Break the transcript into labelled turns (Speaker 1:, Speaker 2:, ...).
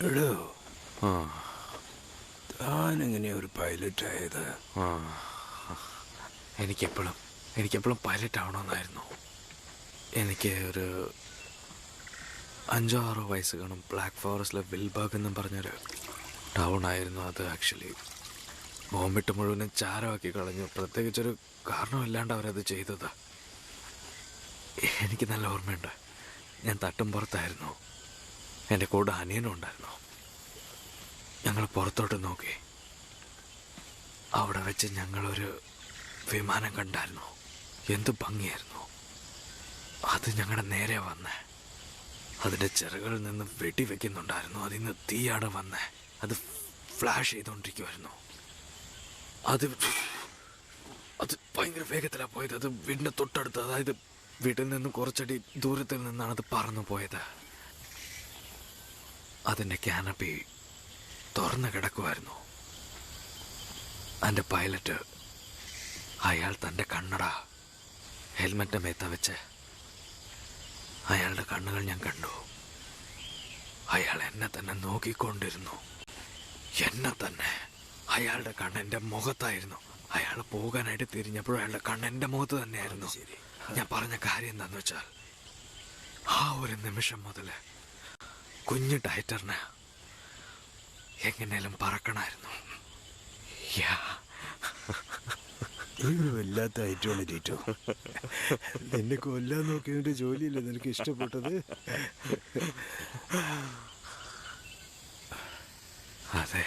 Speaker 1: എടോ,
Speaker 2: ആ
Speaker 1: താൻ എങ്ങനെയാ ഒരു പൈലറ്റ് ആയത്?
Speaker 2: ആ എനിക്കെപ്പോഴും പൈലറ്റ് ആവണമെന്നായിരുന്നു. എനിക്ക് ഒരു 5-6 വയസ്സ് കാണും. ബ്ലാക്ക് ഫോറസ്റ്റിലെ വിൽബർഗ് എന്നും പറഞ്ഞൊരു ടൗൺ ആയിരുന്നു അത്. ആക്ച്വലി ബോംബിട്ട് മുഴുവനും ചാരമാക്കി കളഞ്ഞു. പ്രത്യേകിച്ചൊരു കാരണമില്ലാണ്ട് അവരത് ചെയ്തത്. എനിക്ക് നല്ല ഓർമ്മയുണ്ട്. ഞാൻ തട്ടും പുറത്തായിരുന്നു. എൻ്റെ കൂടെ അനിയനും ഉണ്ടായിരുന്നു. ഞങ്ങൾ പുറത്തോട്ട് നോക്കി. അവിടെ വെച്ച് ഞങ്ങളൊരു വിമാനം കണ്ടായിരുന്നു. എന്ത് ഭംഗിയായിരുന്നു അത്! ഞങ്ങളുടെ നേരെ വന്നേ. അതിൻ്റെ ചിറകളിൽ നിന്ന് വെടിവെക്കുന്നുണ്ടായിരുന്നു. അതിൽ നിന്ന് തീയാടെ വന്നേ. അത് ഫ്ലാഷ് ചെയ്തുകൊണ്ടിരിക്കുമായിരുന്നു. അത് ഭയങ്കര വേഗത്തിലാണ് പോയത്. അത് വീടിൻ്റെ തൊട്ടടുത്ത്, അതായത് വീട്ടിൽ നിന്ന് കുറച്ചടി ദൂരത്തിൽ നിന്നാണ് അത് പറന്നു പോയത്. അതിൻ്റെ ക്യാനപ്പി തുറന്നു കിടക്കുമായിരുന്നു. എൻ്റെ പൈലറ്റ്, അയാൾ തൻ്റെ കണ്ണട ഹെൽമെറ്റ് മേത്ത വെച്ച് അയാളുടെ കണ്ണുകൾ ഞാൻ കണ്ടു. അയാൾ എന്നെ തന്നെ നോക്കിക്കൊണ്ടിരുന്നു. എന്നെ തന്നെ. അയാളുടെ കണ്ണ് എൻ്റെ മുഖത്തായിരുന്നു. അയാൾ പോകാനായിട്ട് തിരിഞ്ഞപ്പോൾ അയാളുടെ കണ്ണ് എൻ്റെ മുഖത്ത് തന്നെയായിരുന്നു. ഞാൻ പറഞ്ഞ കാര്യം എന്താന്ന് വെച്ചാൽ, ആ ഒരു നിമിഷം മുതൽ കുഞ്ഞു ടൈറ്ററിന് എങ്ങനെയും പറക്കണമായിരുന്നു.
Speaker 1: വല്ലാത്ത ഐറ്റമാണ് ടീറ്റോ. എന്നെ കൊല്ലാൻ നോക്കിയിട്ട് ജോലിയില്ല നിനക്ക് ഇഷ്ടപ്പെട്ടത്?
Speaker 2: അതെ.